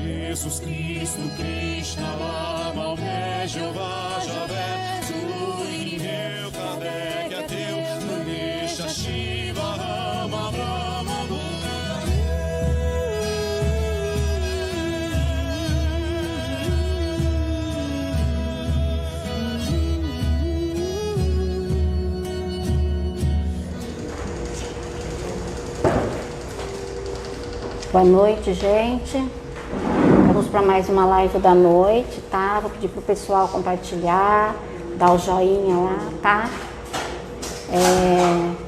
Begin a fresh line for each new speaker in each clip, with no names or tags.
Iisus Cristu, Krishna, Lama, Jeová, Javé, Sui, Kadé, que é teu, Ganesha, Shiva, Rama, Brahma,
Boa noite, gente. Vamos para mais uma live da noite, tá? Vou pedir pro pessoal compartilhar, dar o joinha lá, tá?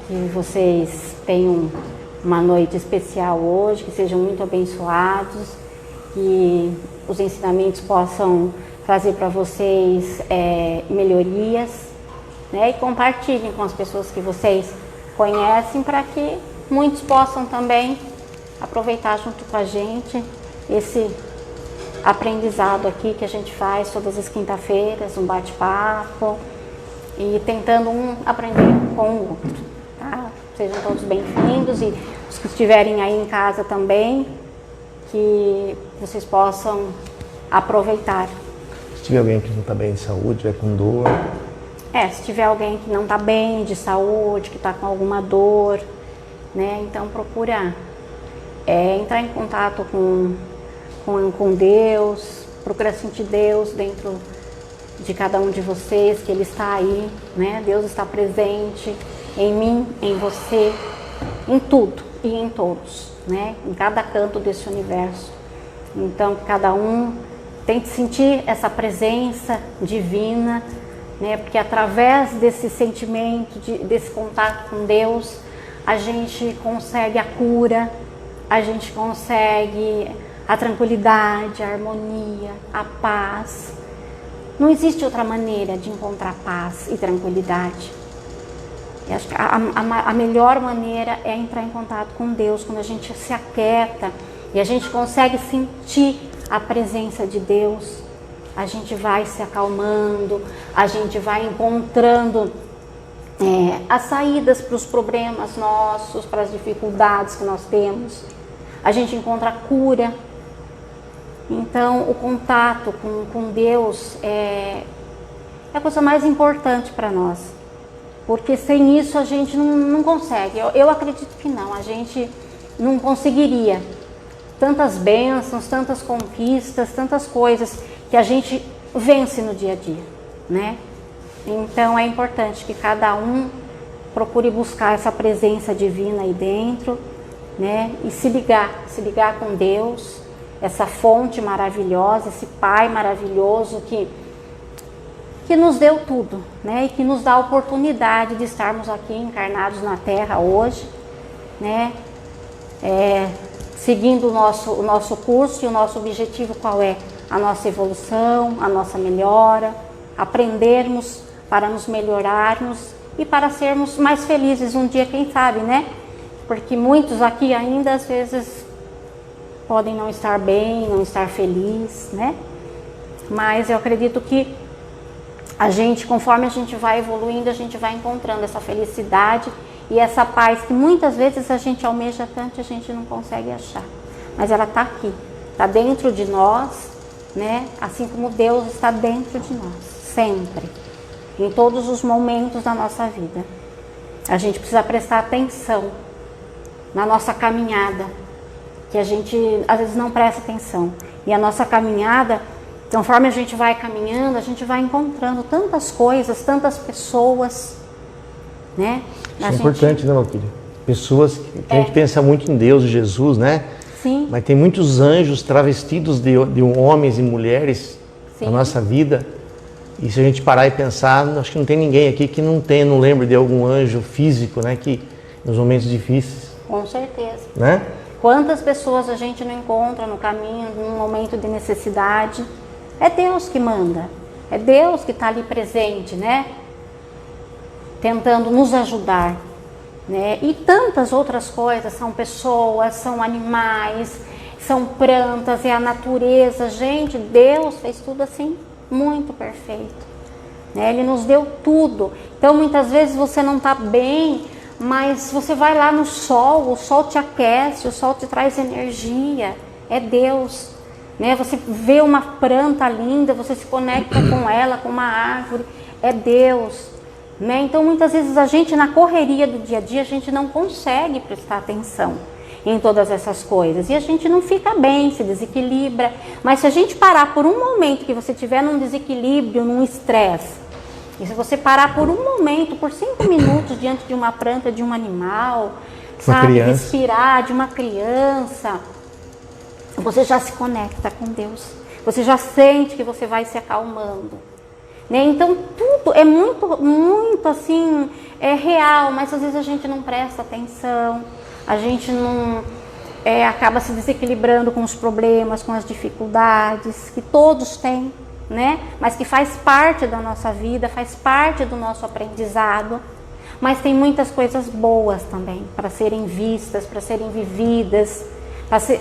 Que vocês tenham uma noite especial hoje, que sejam muito abençoados, que os ensinamentos possam trazer para vocês melhorias, né? E compartilhem com as pessoas que vocês conhecem, para que muitos possam também aproveitar junto com a gente esse aprendizado aqui que a gente faz todas as quinta-feiras, um bate-papo e tentando um aprender com o outro, tá? Sejam todos bem-vindos, e os que estiverem aí em casa também, que vocês possam aproveitar.
Se tiver alguém que não está bem de saúde, vai com dor.
Se tiver alguém que não está bem de saúde, que está com alguma dor, né? Então procura entrar em contato com Deus, procura sentir Deus dentro de cada um de vocês, que Ele está aí, né? Deus está presente em mim, em você, em tudo e em todos, né? Em cada canto desse universo. Então, que cada um tente sentir essa presença divina, né? Porque através desse sentimento, desse contato com Deus, a gente consegue a cura, a gente consegue a tranquilidade, a harmonia, a paz. Não existe outra maneira de encontrar paz e tranquilidade. Eu acho que a melhor maneira é entrar em contato com Deus, quando a gente se aquieta e a gente consegue sentir a presença de Deus. A gente vai se acalmando, a gente vai encontrando as saídas para os problemas nossos, para as dificuldades que nós temos. A gente encontra a cura. Então, o contato com Deus é a coisa mais importante para nós. Porque sem isso a gente não consegue. Eu acredito que não, a gente não conseguiria. Tantas bênçãos, tantas conquistas, tantas coisas que a gente vence no dia a dia, né? Então, é importante que cada um procure buscar essa presença divina aí dentro, né? E se ligar com Deus, essa fonte maravilhosa, esse Pai maravilhoso que nos deu tudo, né? E que nos dá a oportunidade de estarmos aqui encarnados na Terra hoje, né? Seguindo o nosso curso, e o nosso objetivo qual é? A nossa evolução, a nossa melhora, aprendermos para nos melhorarmos e para sermos mais felizes um dia, quem sabe, né? Porque muitos aqui ainda às vezes podem não estar bem, não estar feliz, né? Mas eu acredito que a gente, conforme a gente vai evoluindo, a gente vai encontrando essa felicidade e essa paz que muitas vezes a gente almeja tanto e a gente não consegue achar. Mas ela está aqui, está dentro de nós, né? Assim como Deus está dentro de nós, sempre, em todos os momentos da nossa vida. A gente precisa prestar atenção na nossa caminhada, que a gente às vezes não presta atenção. E a nossa caminhada, conforme a gente vai caminhando, a gente vai encontrando tantas coisas, tantas pessoas, né?
Isso é importante, né, Valquíria? Pessoas que a gente pensa muito em Deus e Jesus, né?
Sim.
Mas tem muitos anjos travestidos de homens e mulheres na nossa vida. E se a gente parar e pensar, acho que não tem ninguém aqui que não lembre de algum anjo físico, né? Que nos momentos difíceis.
Com certeza.
Né?
Quantas pessoas a gente não encontra no caminho, num momento de necessidade? É Deus que manda. É Deus que está ali presente, né? Tentando nos ajudar, né? E tantas outras coisas, são pessoas, são animais, são plantas, é a natureza. Gente, Deus fez tudo assim muito perfeito, né? Ele nos deu tudo. Então muitas vezes você não está bem, mas você vai lá no sol, o sol te aquece, o sol te traz energia. É Deus, né? Você vê uma planta linda, você se conecta com ela, com uma árvore, é Deus, né? Então muitas vezes a gente na correria do dia a dia, a gente não consegue prestar atenção em todas essas coisas, e a gente não fica bem, se desequilibra. Mas se a gente parar por um momento que você estiver num desequilíbrio, num estresse, e se você parar por um momento, por 5 minutos diante de uma planta, de um animal, sabe, respirar, de uma criança, você já se conecta com Deus, você já sente que você vai se acalmando, né? Então tudo é muito assim, é real, mas às vezes a gente não presta atenção, a gente não acaba se desequilibrando com os problemas, com as dificuldades que todos têm, né? Mas que faz parte da nossa vida, faz parte do nosso aprendizado. Mas tem muitas coisas boas também para serem vistas, para serem vividas,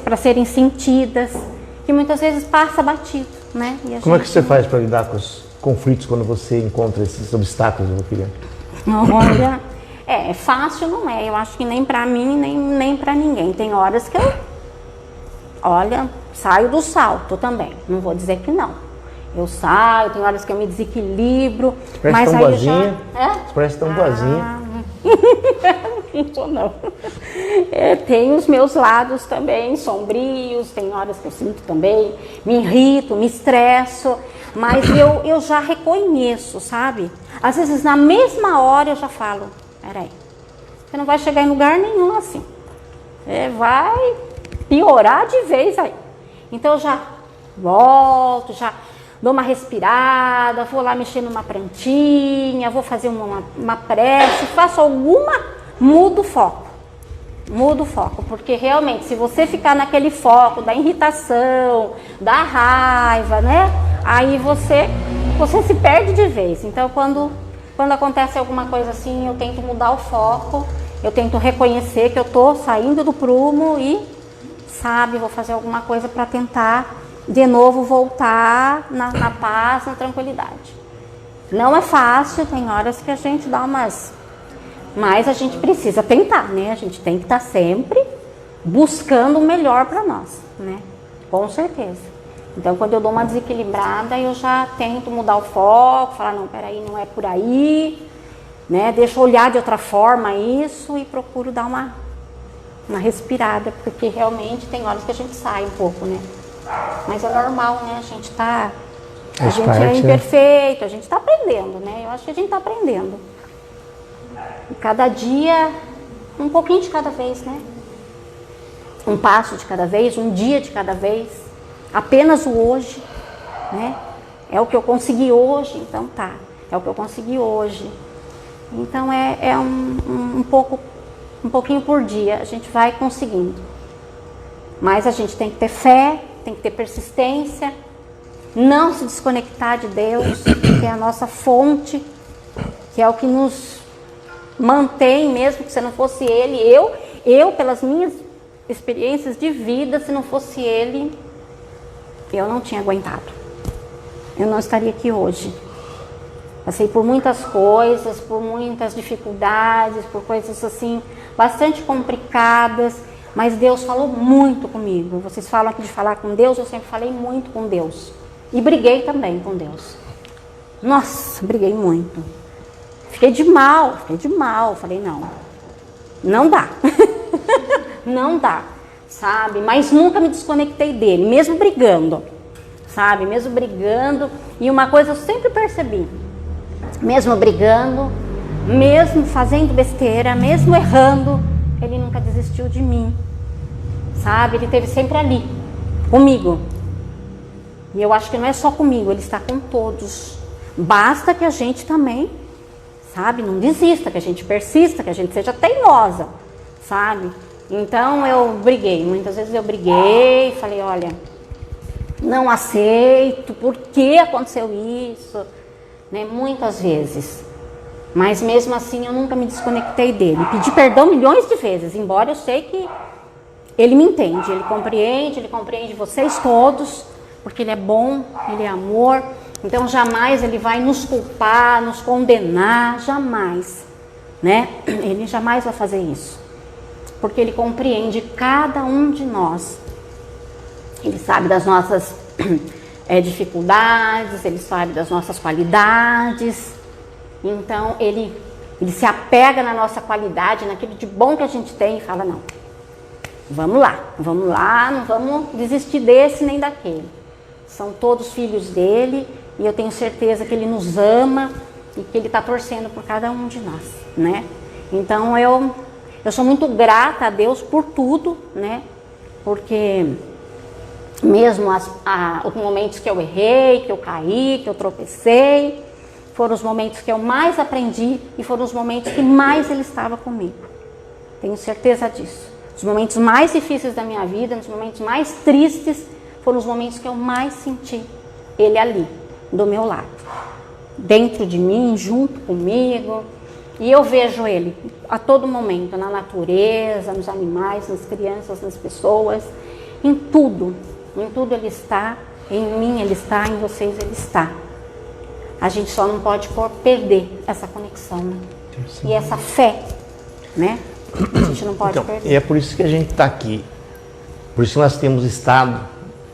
para serem sentidas, que muitas vezes passa batido, né? E
como é que você faz para lidar com os conflitos quando você encontra esses obstáculos, meu filho?
Olha, é fácil, não é? Eu acho que nem para mim, nem para ninguém. Tem horas que eu, olha, saio do salto também. Não vou dizer que não. Eu saio, tem horas que eu me desequilibro.
Parece tão boazinha.
Já...
Parece tão boazinha.
Não sou não. Tem os meus lados também sombrios, tem horas que eu sinto também, me irrito, me estresso, mas eu já reconheço, sabe? Às vezes na mesma hora eu já falo, peraí, você não vai chegar em lugar nenhum assim, vai piorar de vez aí. Então eu já volto, já dou uma respirada, vou lá mexer numa plantinha, vou fazer uma prece, faço mudo o foco, porque realmente se você ficar naquele foco da irritação, da raiva, né, aí você se perde de vez. Então quando acontece alguma coisa assim, eu tento mudar o foco, eu tento reconhecer que eu tô saindo do prumo e, sabe, vou fazer alguma coisa para tentar de novo voltar na paz, na tranquilidade. Não é fácil, tem horas que a gente dá umas... Mas a gente precisa tentar, né? A gente tem que estar sempre buscando o melhor para nós, né? Com certeza. Então, quando eu dou uma desequilibrada, eu já tento mudar o foco, falar, não, peraí, não é por aí, né? Deixa eu olhar de outra forma isso e procuro dar uma respirada, porque realmente tem horas que a gente sai um pouco, né? Mas é normal, né? A gente é imperfeito, a gente está aprendendo, né? Eu acho que a gente está aprendendo. E cada dia, um pouquinho de cada vez, né? Um passo de cada vez, um dia de cada vez. Apenas o hoje, né? É o que eu consegui hoje, então tá. É o que eu consegui hoje. Então é um pouquinho por dia, a gente vai conseguindo. Mas a gente tem que ter fé, tem que ter persistência, não se desconectar de Deus, que é a nossa fonte, que é o que nos mantém, mesmo que se não fosse Ele, eu pelas minhas experiências de vida, se não fosse Ele, eu não tinha aguentado. Eu não estaria aqui hoje. Passei por muitas coisas, por muitas dificuldades, por coisas assim, bastante complicadas, mas Deus falou muito comigo. Vocês falam aqui de falar com Deus, eu sempre falei muito com Deus. E briguei também com Deus. Nossa, briguei muito. Fiquei de mal. Falei, não dá. Não dá, sabe? Mas nunca me desconectei dele, mesmo brigando, sabe? Mesmo brigando. E uma coisa eu sempre percebi. Mesmo brigando, mesmo fazendo besteira, mesmo errando, ele nunca desistiu de mim, sabe? Ele esteve sempre ali, comigo. E eu acho que não é só comigo, ele está com todos. Basta que a gente também, sabe, não desista, que a gente persista, que a gente seja teimosa, sabe? Então eu briguei, muitas vezes eu briguei, falei, olha, não aceito, por que aconteceu isso? Né? Muitas vezes. Mas mesmo assim eu nunca me desconectei dele. Pedi perdão milhões de vezes, embora eu sei que ele me entende, ele compreende vocês todos, porque ele é bom, ele é amor. Então jamais ele vai nos culpar, nos condenar, jamais, né? Ele jamais vai fazer isso, porque ele compreende cada um de nós. Ele sabe das nossas dificuldades, Ele sabe das nossas qualidades. Então, Ele se apega na nossa qualidade, naquilo de bom que a gente tem e fala, não, vamos lá, não vamos desistir desse nem daquele. São todos filhos dele e eu tenho certeza que Ele nos ama e que Ele está torcendo por cada um de nós, né? Então, eu sou muito grata a Deus por tudo, né? Porque mesmo os momentos que eu errei, que eu caí, que eu tropecei, foram os momentos que eu mais aprendi e foram os momentos que mais Ele estava comigo. Tenho certeza disso. Os momentos mais difíceis da minha vida, os momentos mais tristes, foram os momentos que eu mais senti Ele ali, do meu lado. Dentro de mim, junto comigo. E eu vejo Ele a todo momento, na natureza, nos animais, nas crianças, nas pessoas, em tudo. Em tudo Ele está, em mim Ele está, em vocês Ele está. A gente só não pode perder essa conexão, né? E essa fé, né? A gente não pode perder.
E é por isso que a gente está aqui. Por isso que nós temos estado,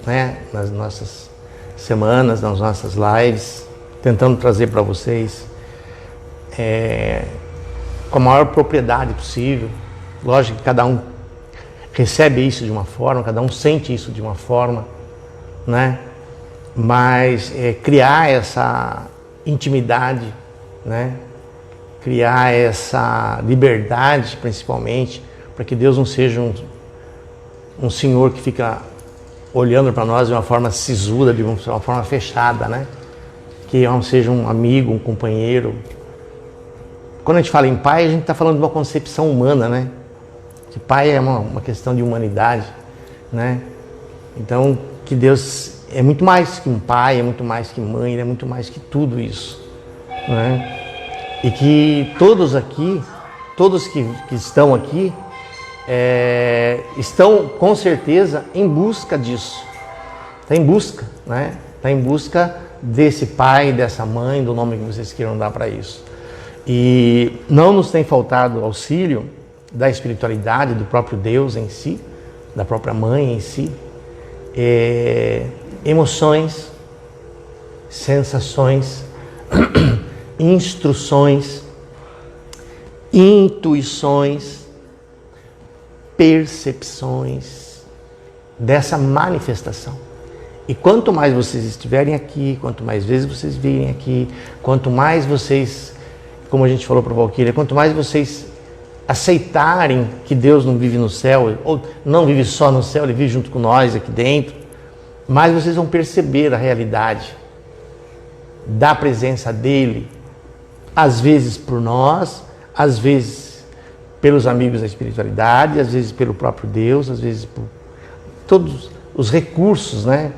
né, nas nossas semanas, nas nossas lives, tentando trazer para vocês com a maior propriedade possível. Lógico que cada um recebe isso de uma forma, cada um sente isso de uma forma, né? Mas criar essa intimidade, né? Criar essa liberdade, principalmente, para que Deus não seja um Senhor que fica olhando para nós de uma forma sisuda, de uma forma fechada, né? Que seja um amigo, um companheiro. Quando a gente fala em pai, a gente está falando de uma concepção humana, né? Que pai é uma questão de humanidade, né? Então, que Deus é muito mais que um pai, é muito mais que mãe, é muito mais que tudo isso, né? E que todos aqui, todos que estão aqui, estão com certeza em busca disso. Está em busca, né? Está em busca desse pai, dessa mãe, do nome que vocês queiram dar para isso. E não nos tem faltado auxílio da espiritualidade, do próprio Deus em si, da própria mãe em si, emoções, sensações, instruções, intuições, percepções dessa manifestação. E quanto mais vocês estiverem aqui, quanto mais vezes vocês virem aqui, quanto mais vocês, como a gente falou para a Valquíria, quanto mais vocês aceitarem que Deus não vive no céu, ou não vive só no céu, Ele vive junto com nós aqui dentro, mais vocês vão perceber a realidade da presença dEle, às vezes por nós, às vezes pelos amigos da espiritualidade, às vezes pelo próprio Deus, às vezes por todos os recursos, né,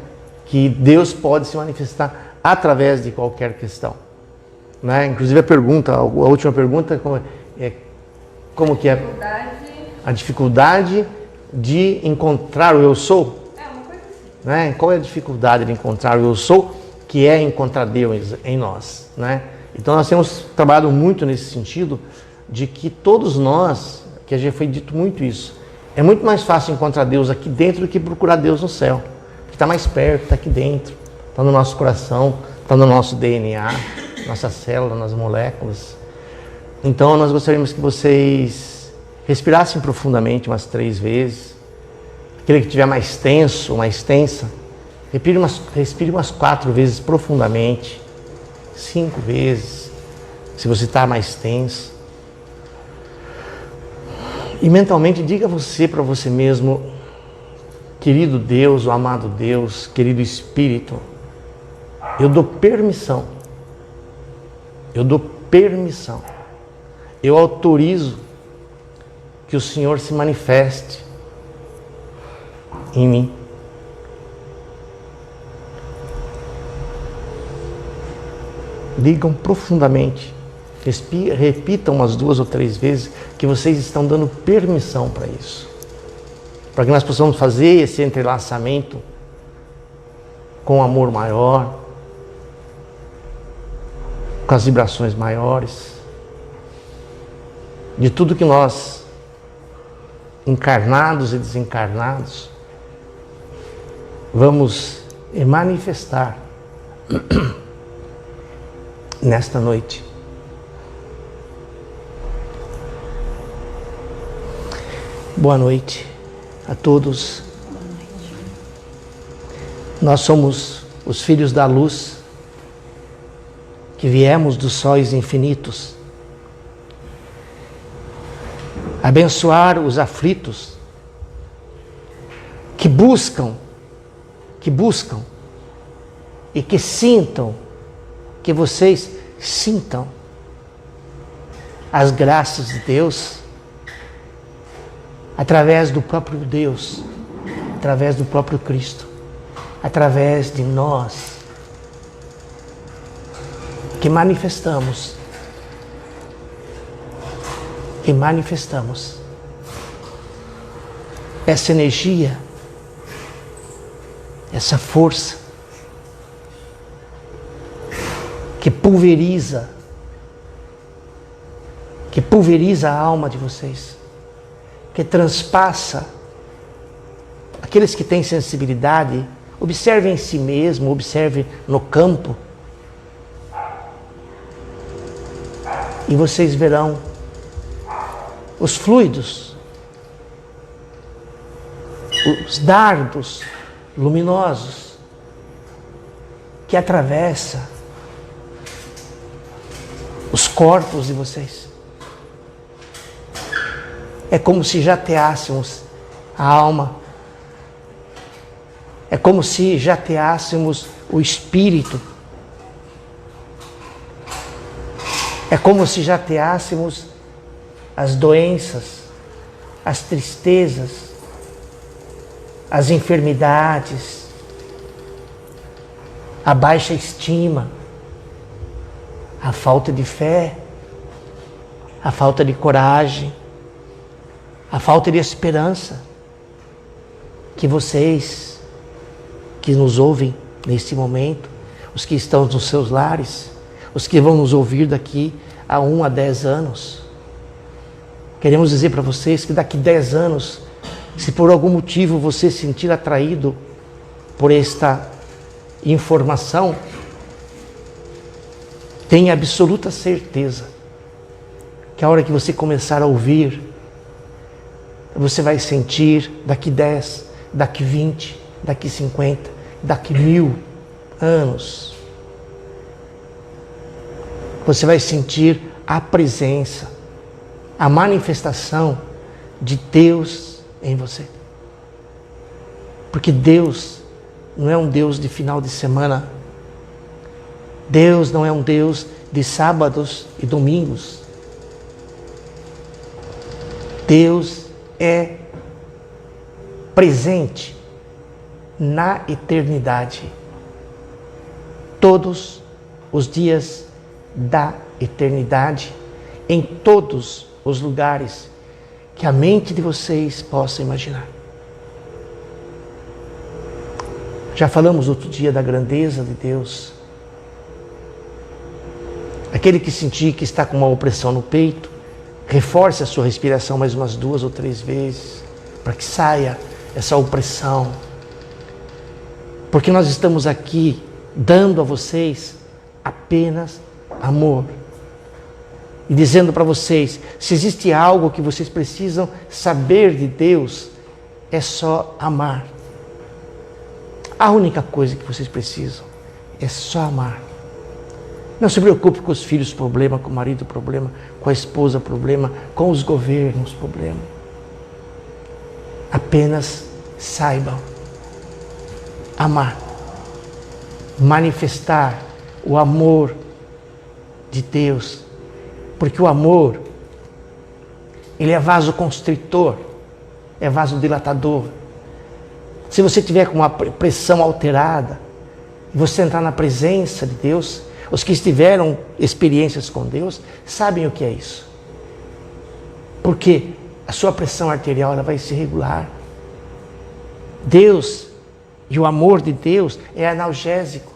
que Deus pode se manifestar através de qualquer questão, né? Inclusive a última pergunta, como que é? A dificuldade de encontrar o eu sou?
Uma coisa assim.
Né? Qual é a dificuldade de encontrar o eu sou? Que é encontrar Deus em nós, né? Então nós temos trabalhado muito nesse sentido de que todos nós, que já foi dito muito isso, é muito mais fácil encontrar Deus aqui dentro do que procurar Deus no céu. Porque está mais perto, está aqui dentro, está no nosso coração, está no nosso DNA, nossa célula, nas moléculas. Então nós gostaríamos que vocês respirassem profundamente umas 3 vezes. Aquele que estiver mais tenso, mais tensa, respire umas 4 vezes profundamente, 5 vezes, se você está mais tenso. E mentalmente diga para você mesmo: querido Deus, o amado Deus, querido Espírito, eu dou permissão, eu autorizo que o Senhor se manifeste em mim. Digam profundamente, repitam umas 2 ou 3 vezes que vocês estão dando permissão para isso, para que nós possamos fazer esse entrelaçamento com amor maior, com as vibrações maiores, de tudo que nós, encarnados e desencarnados, vamos manifestar nesta noite. Boa noite a todos. Nós somos os filhos da luz, que viemos dos sóis infinitos, abençoar os aflitos, que buscam e que sintam, que vocês sintam as graças de Deus, através do próprio Deus, através do próprio Cristo, através de nós, que manifestamos essa energia, essa força que pulveriza a alma de vocês, que transpassa. Aqueles que têm sensibilidade, observem em si mesmo, observem no campo, e vocês verão os fluidos, os dardos luminosos que atravessam os corpos de vocês. É como se jateássemos a alma. É como se jateássemos o espírito. É como se jateássemos as doenças, as tristezas, as enfermidades, a baixa estima, a falta de fé, a falta de coragem, a falta de esperança, que vocês que nos ouvem neste momento, os que estão nos seus lares, os que vão nos ouvir daqui a 1 a 10 anos, queremos dizer para vocês que daqui 10 anos, se por algum motivo você se sentir atraído por esta informação, tenha absoluta certeza que a hora que você começar a ouvir, você vai sentir daqui 10, daqui 20, daqui 50, daqui 1000 anos. Você vai sentir a presença, a manifestação de Deus em você. Porque Deus não é um Deus de final de semana. Deus não é um Deus de sábados e domingos. Deus é presente na eternidade. Todos os dias da eternidade, em todos os lugares que a mente de vocês possa imaginar. Já falamos outro dia da grandeza de Deus. Aquele que sentir que está com uma opressão no peito, reforce a sua respiração mais umas 2 ou 3 vezes, para que saia essa opressão. Porque nós estamos aqui dando a vocês apenas amor. E dizendo para vocês, se existe algo que vocês precisam saber de Deus, é só amar. A única coisa que vocês precisam é só amar. Não se preocupe com os filhos, problema, com o marido, problema, com a esposa, problema, com os governos, problema. Apenas saibam amar, manifestar o amor de Deus, porque o amor, ele é vasoconstritor, é vasodilatador. Se você tiver com uma pressão alterada, e você entrar na presença de Deus, os que tiveram experiências com Deus sabem o que é isso. Porque a sua pressão arterial ela vai se regular. Deus e o amor de Deus é analgésico.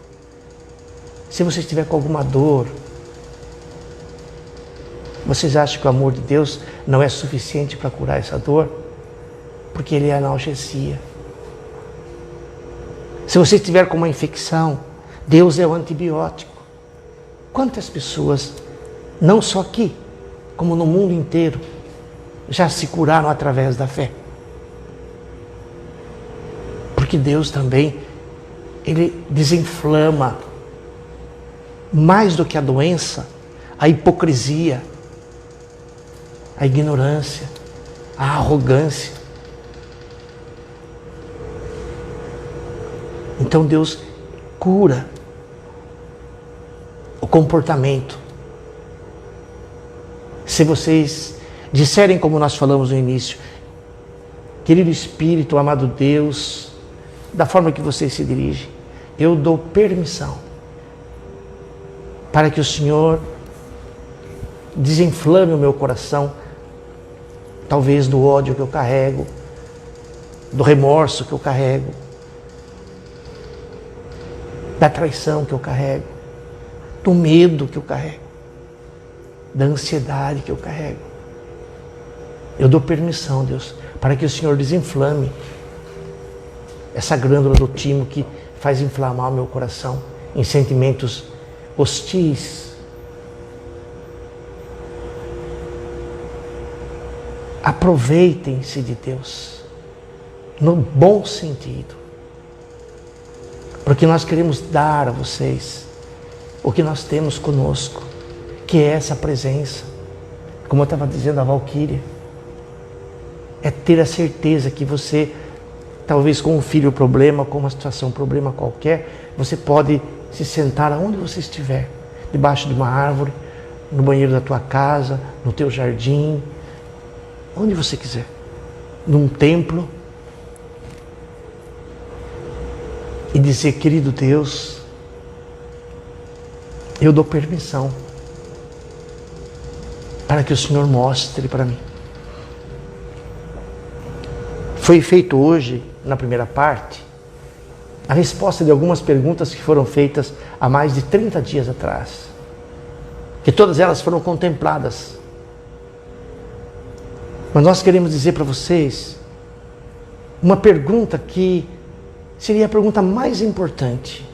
Se você estiver com alguma dor, vocês acham que o amor de Deus não é suficiente para curar essa dor? Porque ele é analgesia. Se você estiver com uma infecção, Deus é o antibiótico. Quantas pessoas, não só aqui, como no mundo inteiro, já se curaram através da fé? Porque Deus também, Ele desinflama mais do que a doença, a hipocrisia, a ignorância, a arrogância. Então Deus cura o comportamento. Se vocês disserem como nós falamos no início, querido Espírito, amado Deus, da forma que vocês se dirigem, eu dou permissão para que o Senhor desinflame o meu coração, talvez do ódio que eu carrego, do remorso que eu carrego, da traição que eu carrego, do medo que eu carrego, da ansiedade que eu carrego. Eu dou permissão, Deus, para que o Senhor desinflame essa glândula do timo que faz inflamar o meu coração em sentimentos hostis. Aproveitem-se de Deus, no bom sentido, porque nós queremos dar a vocês o que nós temos conosco, que é essa presença. Como eu estava dizendo a Valquíria, é ter a certeza que você, talvez com um filho problema, com uma situação problema qualquer, você pode se sentar aonde você estiver, debaixo de uma árvore, no banheiro da tua casa, no teu jardim, onde você quiser, num templo, e dizer: querido Deus, eu dou permissão para que o Senhor mostre para mim. Foi feito hoje, na primeira parte, a resposta de algumas perguntas que foram feitas há mais de 30 dias atrás, que todas elas foram contempladas. Mas nós queremos dizer para vocês uma pergunta que seria a pergunta mais importante.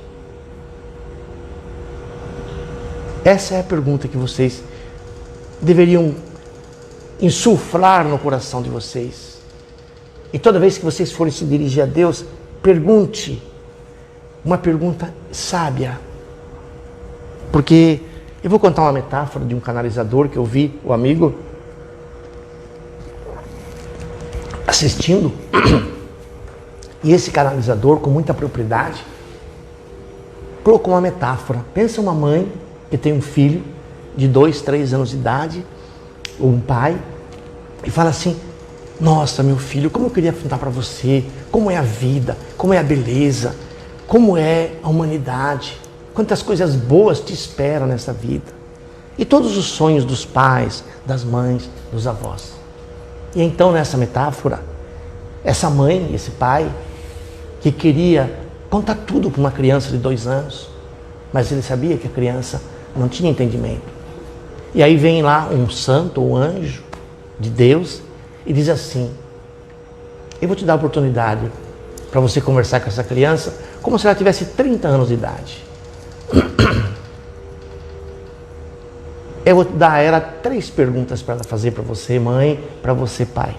Essa é a pergunta que vocês deveriam insuflar no coração de vocês. E toda vez que vocês forem se dirigir a Deus, pergunte uma pergunta sábia. Porque eu vou contar uma metáfora de um canalizador que eu vi o amigo assistindo. E esse canalizador, com muita propriedade, colocou uma metáfora. Pensa uma mãe que tem um filho de 2, 3 anos de idade, ou um pai, e fala assim: nossa, meu filho, como eu queria contar para você como é a vida, como é a beleza, como é a humanidade, quantas coisas boas te esperam nessa vida. E todos os sonhos dos pais, das mães, dos avós. E então, nessa metáfora, essa mãe, esse pai, que queria contar tudo para uma criança de 2 anos, mas ele sabia que a criança não tinha entendimento. E aí vem lá um santo, um anjo de Deus, e diz assim: eu vou te dar a oportunidade para você conversar com essa criança como se ela tivesse 30 anos de idade. Eu vou dar a ela 3 perguntas para ela fazer para você, mãe, para você, pai.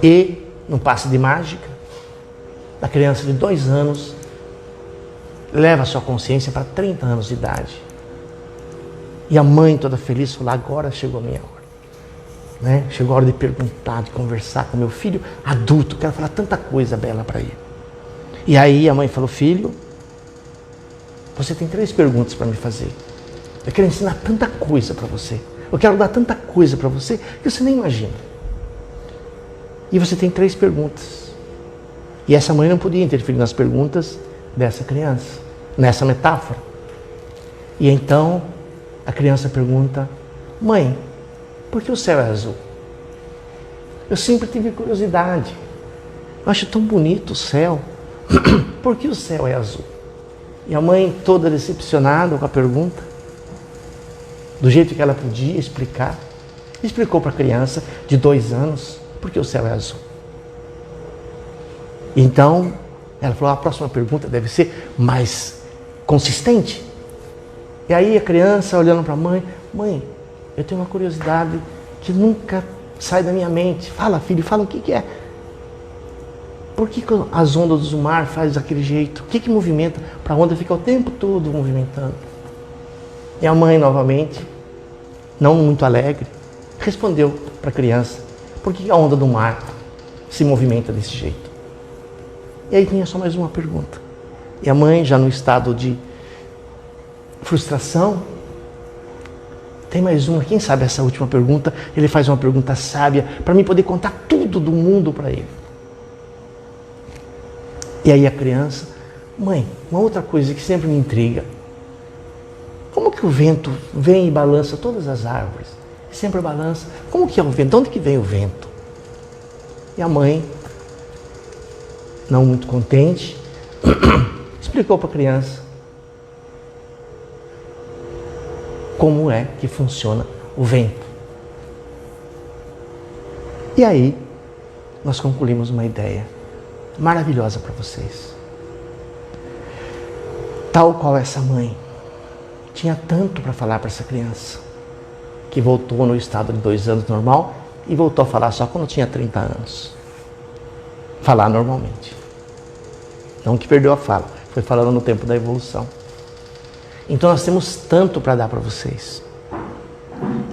E, num passe de mágica, a criança de 2 anos leva a sua consciência para 30 anos de idade. E a mãe, toda feliz, falou: agora chegou a minha hora. Né? Chegou a hora de perguntar, de conversar com meu filho adulto. Quero falar tanta coisa bela para ele. E aí a mãe falou: filho, você tem 3 perguntas para me fazer. Eu quero ensinar tanta coisa para você. Eu quero dar tanta coisa para você que você nem imagina. E você tem 3 perguntas. E essa mãe não podia interferir nas perguntas dessa criança, nessa metáfora. E então a criança pergunta: mãe, por que o céu é azul? Eu sempre tive curiosidade. Eu acho tão bonito o céu. Por que o céu é azul? E a mãe, toda decepcionada com a pergunta, do jeito que ela podia explicar, explicou para a criança de 2 anos por que o céu é azul. Então, ela falou, a próxima pergunta deve ser mais consistente. E aí a criança olhando para a mãe, mãe, eu tenho uma curiosidade que nunca sai da minha mente. Fala, filho, fala o que é. Por que as ondas do mar fazem daquele jeito? O que movimenta para a onda ficar o tempo todo movimentando? E a mãe, novamente, não muito alegre, respondeu para a criança, por que a onda do mar se movimenta desse jeito? E aí tinha só mais uma pergunta. E a mãe, já no estado de frustração, tem mais uma, quem sabe essa última pergunta, ele faz uma pergunta sábia, para mim poder contar tudo do mundo para ele. E aí a criança, mãe, uma outra coisa que sempre me intriga, como que o vento vem e balança todas as árvores? Sempre balança. Como que é o vento? De onde que vem o vento? E a mãe, não muito contente, explicou para a criança como é que funciona o vento. E aí, nós concluímos uma ideia maravilhosa para vocês. Tal qual essa mãe tinha tanto para falar para essa criança, que voltou no estado de 2 anos normal e voltou a falar só quando tinha 30 anos. Falar normalmente. Não que perdeu a fala, foi falando no tempo da evolução. Então nós temos tanto para dar para vocês.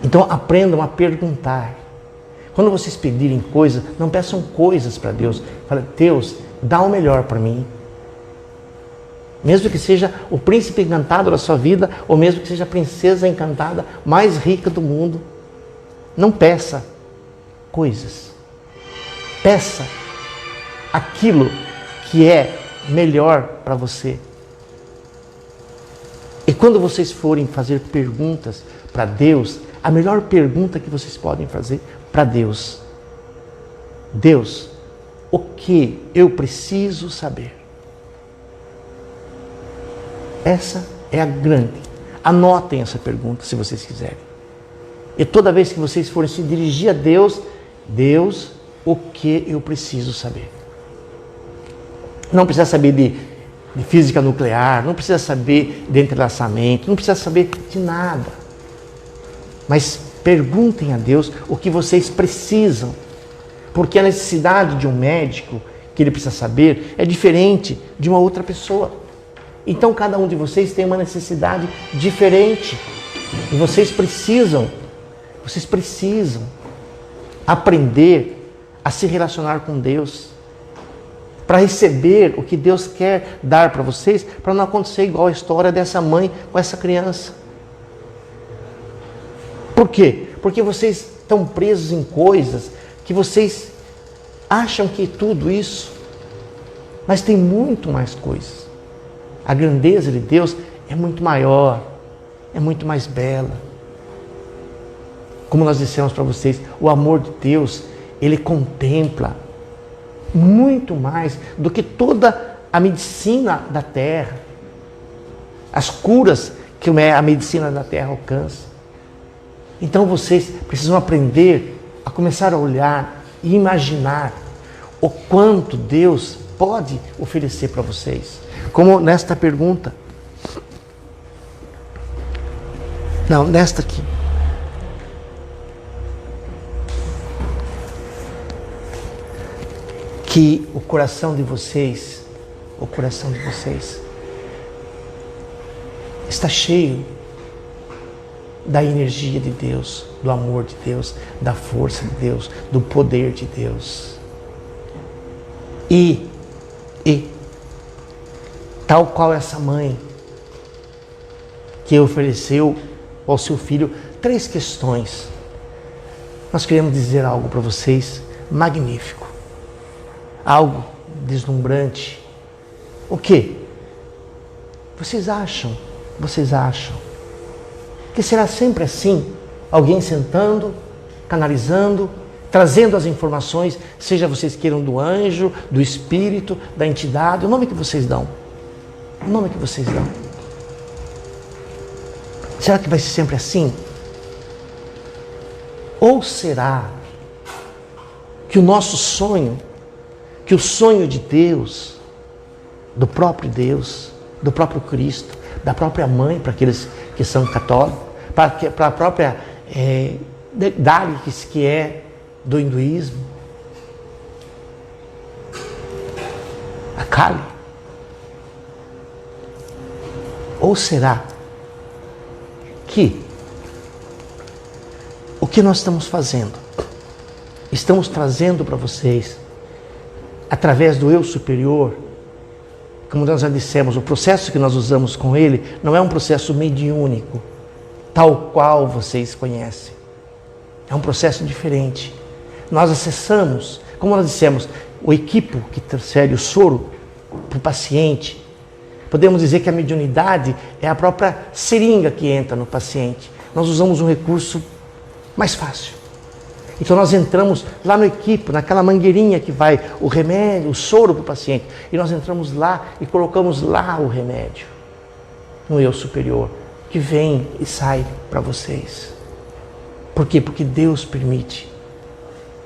Então aprendam a perguntar. Quando vocês pedirem coisas, não peçam coisas para Deus. Fala, Deus, dá o melhor para mim. Mesmo que seja o príncipe encantado da sua vida, ou mesmo que seja a princesa encantada mais rica do mundo. Não peça coisas. Peça aquilo que é melhor para você. E quando vocês forem fazer perguntas para Deus, a melhor pergunta que vocês podem fazer para Deus: Deus, o que eu preciso saber? Essa é a grande. Anotem essa pergunta se vocês quiserem. E toda vez que vocês forem se dirigir a Deus, Deus, o que eu preciso saber? Não precisa saber de física nuclear, não precisa saber de entrelaçamento, não precisa saber de nada. Mas perguntem a Deus o que vocês precisam. Porque a necessidade de um médico, que ele precisa saber, é diferente de uma outra pessoa. Então cada um de vocês tem uma necessidade diferente. E vocês precisam aprender a se relacionar com Deus, para receber o que Deus quer dar para vocês, para não acontecer igual a história dessa mãe com essa criança. Por quê? Porque vocês estão presos em coisas que vocês acham que tudo isso, mas tem muito mais coisas. A grandeza de Deus é muito maior, é muito mais bela. Como nós dissemos para vocês, o amor de Deus, ele contempla muito mais do que toda a medicina da terra, as curas que a medicina da terra alcança. Então vocês precisam aprender a começar a olhar e imaginar o quanto Deus pode oferecer para vocês. Como nesta pergunta. Não, nesta aqui. Que o coração de vocês está cheio da energia de Deus, do amor de Deus, da força de Deus, do poder de Deus. E tal qual essa mãe que ofereceu ao seu filho 3 questões, nós queremos dizer algo para vocês magnífico. Algo deslumbrante. O quê? Vocês acham que será sempre assim? Alguém sentando, canalizando, trazendo as informações, seja vocês queiram do anjo, do espírito, da entidade, o nome que vocês dão. O nome que vocês dão. Será que vai ser sempre assim? Ou será que o nosso sonho, que que o sonho de Deus, do próprio Cristo, da própria mãe, para aqueles que são católicos, para a própria Daleks, que é do hinduísmo, a Kali. Ou será que o que nós estamos fazendo, estamos trazendo para vocês, através do eu superior, como nós já dissemos, o processo que nós usamos com ele não é um processo mediúnico, tal qual vocês conhecem. É um processo diferente. Nós acessamos, como nós dissemos, o equipo que transfere o soro para o paciente. Podemos dizer que a mediunidade é a própria seringa que entra no paciente. Nós usamos um recurso mais fácil. Então nós entramos lá no equipo, naquela mangueirinha que vai o remédio, o soro para o paciente. E nós entramos lá e colocamos lá o remédio, no eu superior, que vem e sai para vocês. Por quê? Porque Deus permite.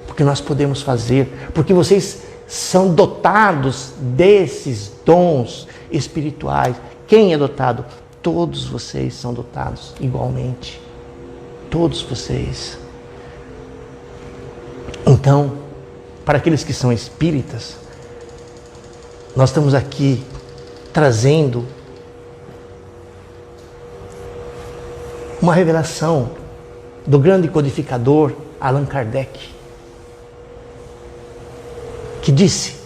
Porque nós podemos fazer. Porque vocês são dotados desses dons espirituais. Quem é dotado? Todos vocês são dotados igualmente. Todos vocês. Então, para aqueles que são espíritas, nós estamos aqui trazendo uma revelação do grande codificador Allan Kardec, que disse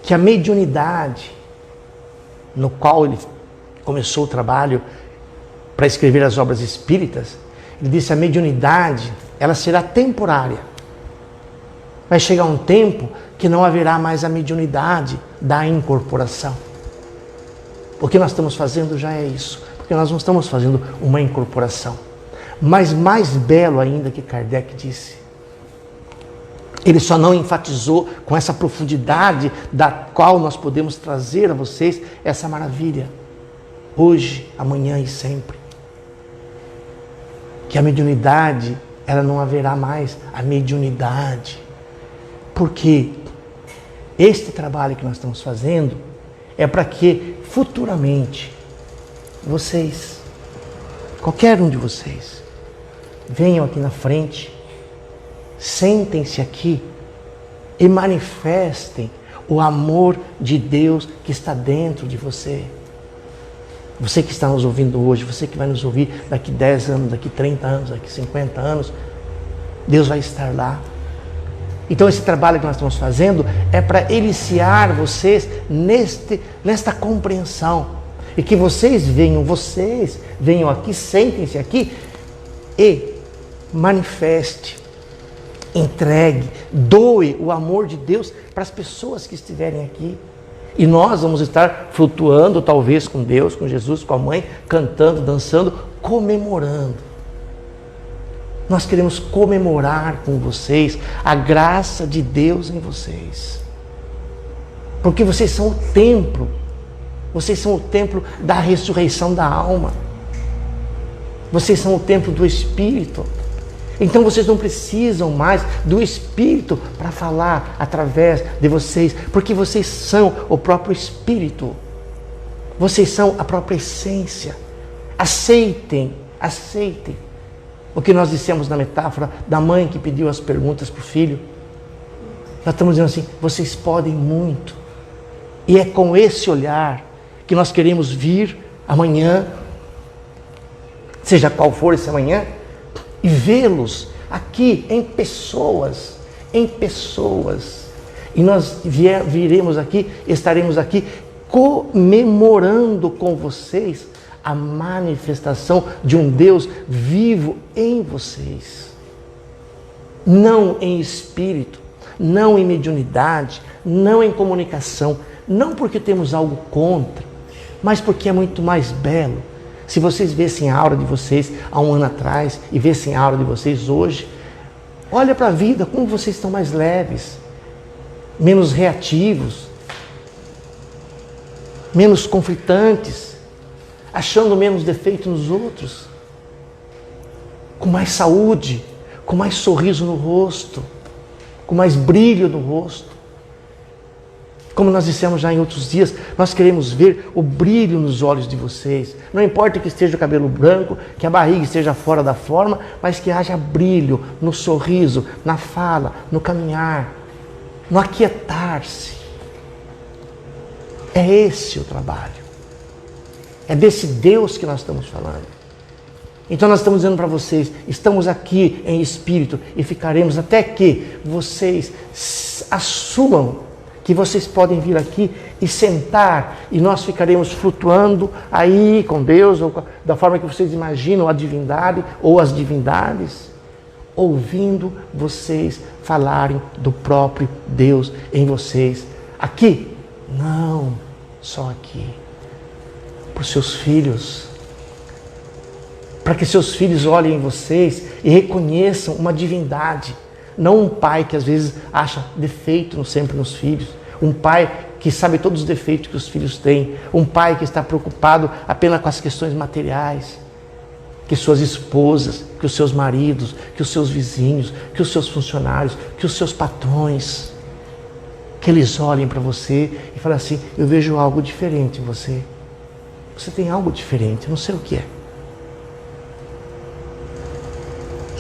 que a mediunidade, no qual ele começou o trabalho para escrever as obras espíritas, ele disse: a mediunidade, ela será temporária. Vai chegar um tempo que não haverá mais a mediunidade da incorporação. O que nós estamos fazendo já é isso, porque nós não estamos fazendo uma incorporação. Mas mais belo ainda que Kardec disse, ele só não enfatizou com essa profundidade da qual nós podemos trazer a vocês essa maravilha, hoje, amanhã e sempre. Que a mediunidade, ela não haverá mais a mediunidade. Porque este trabalho que nós estamos fazendo é para que futuramente vocês, qualquer um de vocês, venham aqui na frente, sentem-se aqui e manifestem o amor de Deus que está dentro de você. Você que está nos ouvindo hoje, você que vai nos ouvir daqui 10 anos, daqui 30 anos, daqui 50 anos, Deus vai estar lá. Então esse trabalho que nós estamos fazendo é para iniciar vocês nesta compreensão. E que vocês venham aqui, sentem-se aqui e manifeste, entregue, doe o amor de Deus para as pessoas que estiverem aqui. E nós vamos estar flutuando, talvez, com Deus, com Jesus, com a mãe, cantando, dançando, comemorando. Nós queremos comemorar com vocês a graça de Deus em vocês. Porque vocês são o templo. Vocês são o templo da ressurreição da alma. Vocês são o templo do Espírito. Então vocês não precisam mais do Espírito para falar através de vocês. Porque vocês são o próprio Espírito. Vocês são a própria essência. Aceitem. O que nós dissemos na metáfora da mãe que pediu as perguntas para o filho. Nós estamos dizendo assim: vocês podem muito. E é com esse olhar que nós queremos vir amanhã, seja qual for esse amanhã, e vê-los aqui em pessoas. E nós viremos aqui, estaremos aqui comemorando com vocês a manifestação de um Deus vivo em vocês. Não em espírito, não em mediunidade, não em comunicação, não porque temos algo contra, mas porque é muito mais belo. Se vocês vissem a aura de vocês há um ano atrás e vissem a aura de vocês hoje, olha para a vida, como vocês estão mais leves, menos reativos, menos conflitantes, achando menos defeito nos outros, com mais saúde, com mais sorriso no rosto, com mais brilho no rosto. Como nós dissemos já em outros dias, nós queremos ver o brilho nos olhos de vocês. Não importa que esteja o cabelo branco, que a barriga esteja fora da forma, mas que haja brilho no sorriso, na fala, no caminhar, no aquietar-se. É esse o trabalho. É desse Deus que nós estamos falando. Então nós estamos dizendo para vocês, estamos aqui em espírito e ficaremos até que vocês assumam que vocês podem vir aqui e sentar e nós ficaremos flutuando aí com Deus, ou da forma que vocês imaginam a divindade ou as divindades, ouvindo vocês falarem do próprio Deus em vocês. Aqui? Não, só aqui. Para os seus filhos. Para que seus filhos olhem em vocês e reconheçam uma divindade. Não um pai que às vezes acha defeito sempre nos filhos. Um pai que sabe todos os defeitos que os filhos têm. Um pai que está preocupado apenas com as questões materiais. Que suas esposas, que os seus maridos, que os seus vizinhos, que os seus funcionários, que os seus patrões, que eles olhem para você e falem assim, eu vejo algo diferente em você. Você tem algo diferente, não sei o que é.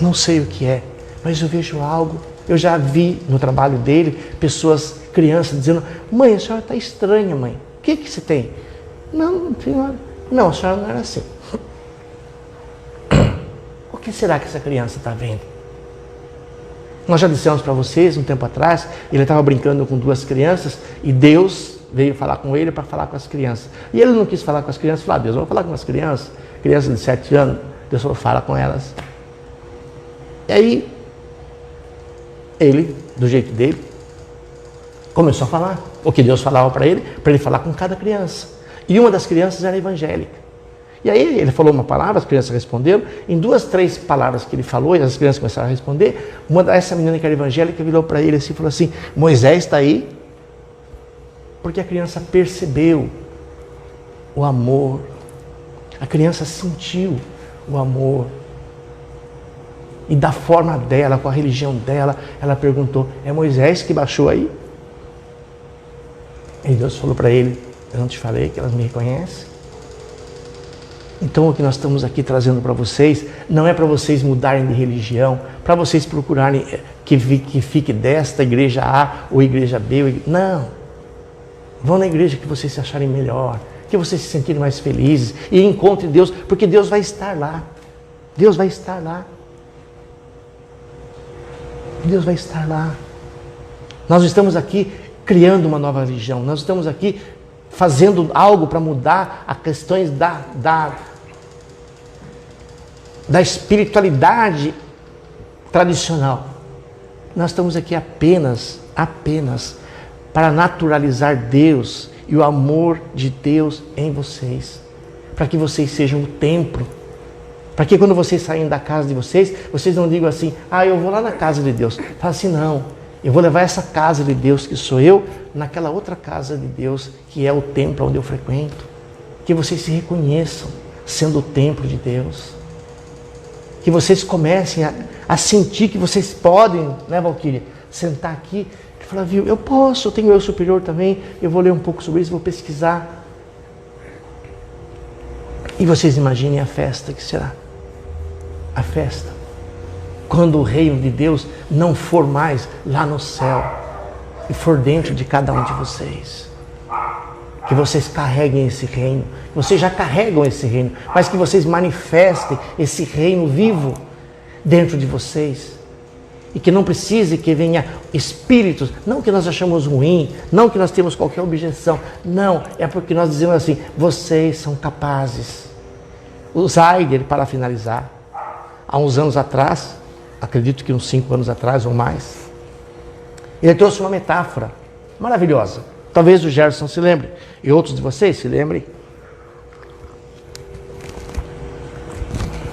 Não sei o que é, mas eu vejo algo. Eu já vi no trabalho dele, pessoas, crianças, dizendo, mãe, a senhora está estranha, mãe. O que você tem? Não, senhora. Não, a senhora não era assim. O que será que essa criança está vendo? Nós já dissemos para vocês, um tempo atrás, ele estava brincando com duas crianças e Deus veio falar com ele para falar com as crianças. E ele não quis falar com as crianças, falou, Deus, eu vou falar com as crianças de 7 anos. Deus falou, fala com elas. E aí, ele, do jeito dele, começou a falar o que Deus falava para ele falar com cada criança. E uma das crianças era evangélica. E aí ele falou uma palavra, as crianças responderam. Em 2, 3 palavras que ele falou, e as crianças começaram a responder, essa menina que era evangélica virou para ele assim, e falou assim, Moisés está aí? Porque a criança percebeu o amor. A criança sentiu o amor. E da forma dela, com a religião dela, ela perguntou, é Moisés que baixou aí? E Deus falou para ele, eu não te falei que elas me reconhecem? Então o que nós estamos aqui trazendo para vocês, não é para vocês mudarem de religião, para vocês procurarem que fique desta igreja A ou igreja B. Não. Vão na igreja que vocês se acharem melhor, que vocês se sentirem mais felizes e encontrem Deus, porque Deus vai estar lá. Deus vai estar lá. Deus vai estar lá. Nós estamos aqui criando uma nova religião. Nós estamos aqui fazendo algo para mudar as questões da espiritualidade tradicional. Nós estamos aqui apenas para naturalizar Deus e o amor de Deus em vocês. Para que vocês sejam o templo. Para que quando vocês saírem da casa de vocês, vocês não digam assim, eu vou lá na casa de Deus. Fala assim, não, eu vou levar essa casa de Deus que sou eu, naquela outra casa de Deus que é o templo onde eu frequento. Que vocês se reconheçam sendo o templo de Deus. Que vocês comecem a sentir que vocês podem, né, Valquíria, sentar aqui e falar, viu, eu posso, eu tenho eu superior também, eu vou ler um pouco sobre isso, vou pesquisar. E vocês imaginem a festa que será. A festa. Quando o reino de Deus não for mais lá no céu e for dentro de cada um de vocês. Que vocês carreguem esse reino. Vocês já carregam esse reino, mas que vocês manifestem esse reino vivo dentro de vocês. E que não precise que venha espíritos, não que nós achamos ruim, não que nós temos qualquer objeção. Não, é porque nós dizemos assim, vocês são capazes. O Zeiger, para finalizar, há uns anos atrás, acredito que uns 5 anos atrás ou mais, ele trouxe uma metáfora maravilhosa. Talvez o Gerson se lembre, e outros de vocês se lembrem.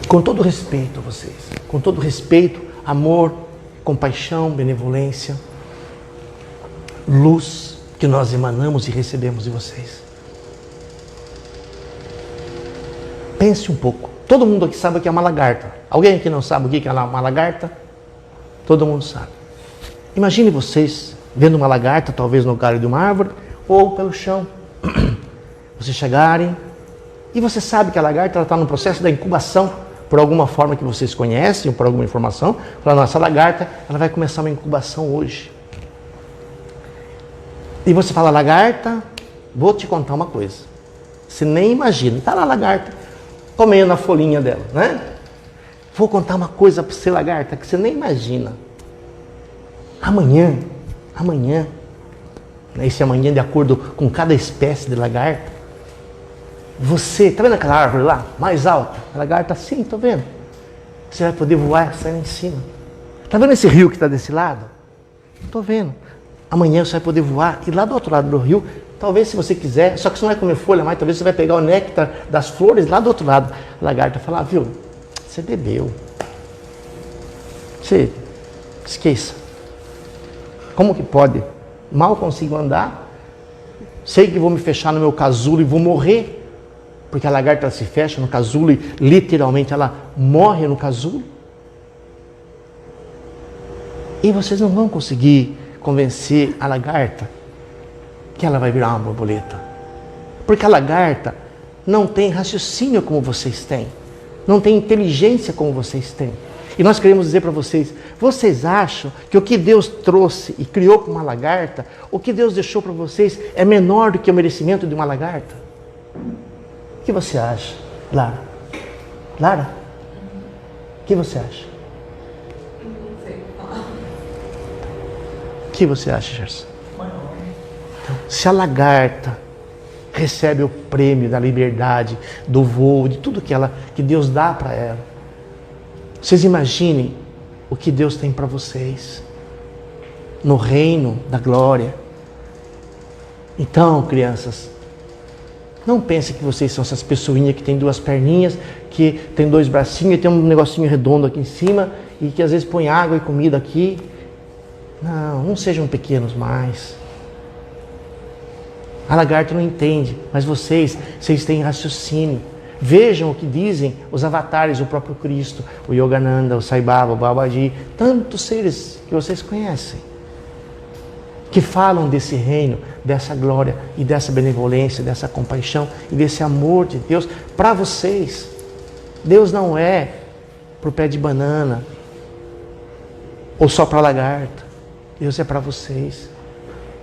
Com todo respeito a vocês, com todo respeito, amor, compaixão, benevolência, luz que nós emanamos e recebemos de vocês. Pense um pouco. Todo mundo aqui sabe o que é uma lagarta. Alguém aqui não sabe o que é uma lagarta? Todo mundo sabe. Imagine vocês vendo uma lagarta, talvez no galho de uma árvore, ou pelo chão. Vocês chegarem e você sabe que a lagarta está no processo da incubação, por alguma forma que vocês conhecem, ou por alguma informação. Fala, nossa lagarta, ela vai começar uma incubação hoje. E você fala, lagarta, vou te contar uma coisa. Você nem imagina, está lá a lagarta, comendo a folhinha dela, né? Vou contar uma coisa para você, lagarta, que você nem imagina. Amanhã, esse amanhã de acordo com cada espécie de lagarta, você, está vendo aquela árvore lá, mais alta? A lagarta assim, estou vendo. Você vai poder voar, sair lá em cima. Está vendo esse rio que está desse lado? Estou vendo. Amanhã você vai poder voar e lá do outro lado do rio, talvez se você quiser, só que você não vai comer folha mais, talvez você vai pegar o néctar das flores lá do outro lado. A lagarta vai falar, viu, você bebeu. Você esqueça. Como que pode? Mal consigo andar. Sei que vou me fechar no meu casulo e vou morrer. Porque a lagarta ela se fecha no casulo e literalmente ela morre no casulo. E vocês não vão conseguir convencer a lagarta que ela vai virar uma borboleta. Porque a lagarta não tem raciocínio como vocês têm. Não tem inteligência como vocês têm. E nós queremos dizer para vocês, vocês acham que o que Deus trouxe e criou para uma lagarta, o que Deus deixou para vocês é menor do que o merecimento de uma lagarta? O que você acha, Lara? Lara? O que você acha?
Não sei falar.
O que você acha, Gerson? Então, se a lagarta recebe o prêmio da liberdade, do voo, de tudo que Deus dá para ela, vocês imaginem o que Deus tem para vocês no reino da glória. Então, crianças, não pensem que vocês são essas pessoinhas que tem duas perninhas, que tem dois bracinhos e tem um negocinho redondo aqui em cima e que às vezes põe água e comida aqui. Não sejam pequenos mais. A lagarta não entende, mas vocês têm raciocínio. Vejam o que dizem os avatares do próprio Cristo, o Yogananda, o Sai Baba, o Babaji, tantos seres que vocês conhecem, que falam desse reino, dessa glória e dessa benevolência, dessa compaixão e desse amor de Deus para vocês. Deus não é para o pé de banana ou só para a lagarta. Deus é para vocês.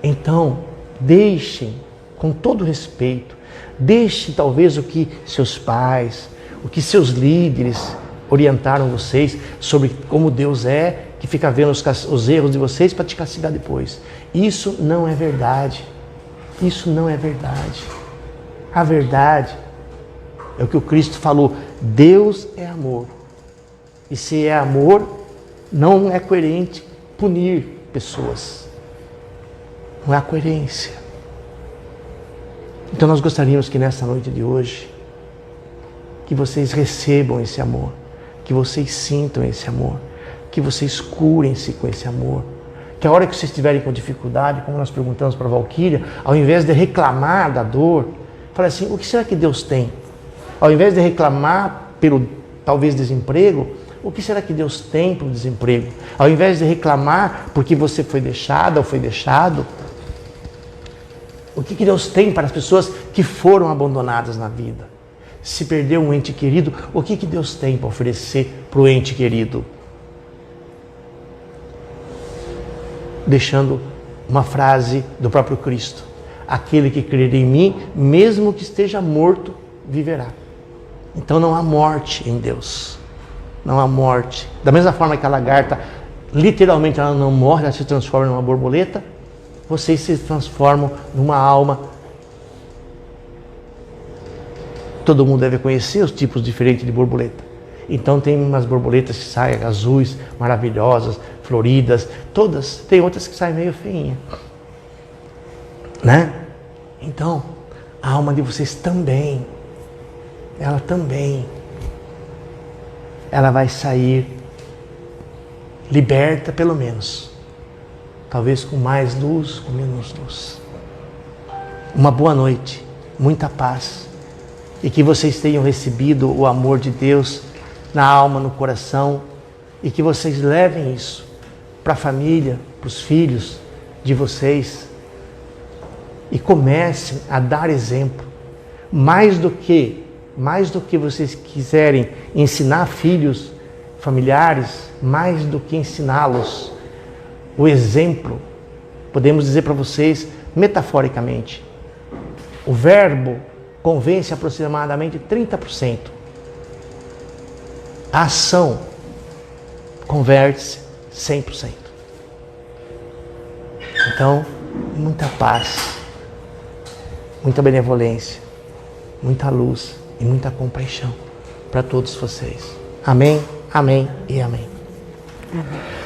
Então, deixem, com todo respeito, deixe talvez o que seus pais, o que seus líderes orientaram vocês sobre como Deus é, que fica vendo os erros de vocês para te castigar depois. Isso não é verdade. Isso não é verdade. A verdade é o que o Cristo falou. Deus é amor. E se é amor, não é coerente punir pessoas. Não há coerência. Então nós gostaríamos que nessa noite de hoje, que vocês recebam esse amor, que vocês sintam esse amor, que vocês curem-se com esse amor, que a hora que vocês estiverem com dificuldade, como nós perguntamos para a Valquíria, ao invés de reclamar da dor, fala assim, o que será que Deus tem? Ao invés de reclamar pelo talvez desemprego, o que será que Deus tem para o desemprego? Ao invés de reclamar porque você foi deixada ou foi deixado, o que Deus tem para as pessoas que foram abandonadas na vida? Se perdeu um ente querido, o que Deus tem para oferecer para o ente querido? Deixando uma frase do próprio Cristo. Aquele que crer em mim, mesmo que esteja morto, viverá. Então não há morte em Deus. Não há morte. Da mesma forma que a lagarta, literalmente ela não morre, ela se transforma numa borboleta, vocês se transformam numa alma. Todo mundo deve conhecer os tipos diferentes de borboleta. Então tem umas borboletas que saem azuis, maravilhosas, floridas, todas. Tem outras que saem meio feinha, né? Então, a alma de vocês também, ela vai sair liberta pelo menos. Talvez com mais luz, com menos luz. Uma boa noite, muita paz. E que vocês tenham recebido o amor de Deus na alma, no coração. E que vocês levem isso para a família, para os filhos de vocês. e comecem a dar exemplo. Mais do que vocês quiserem ensinar filhos, familiares, mais do que ensiná-los, o exemplo, podemos dizer para vocês metaforicamente, o verbo convence aproximadamente 30%. A ação converte-se 100%. Então, muita paz, muita benevolência, muita luz e muita compaixão para todos vocês. Amém, amém e amém.
Amém.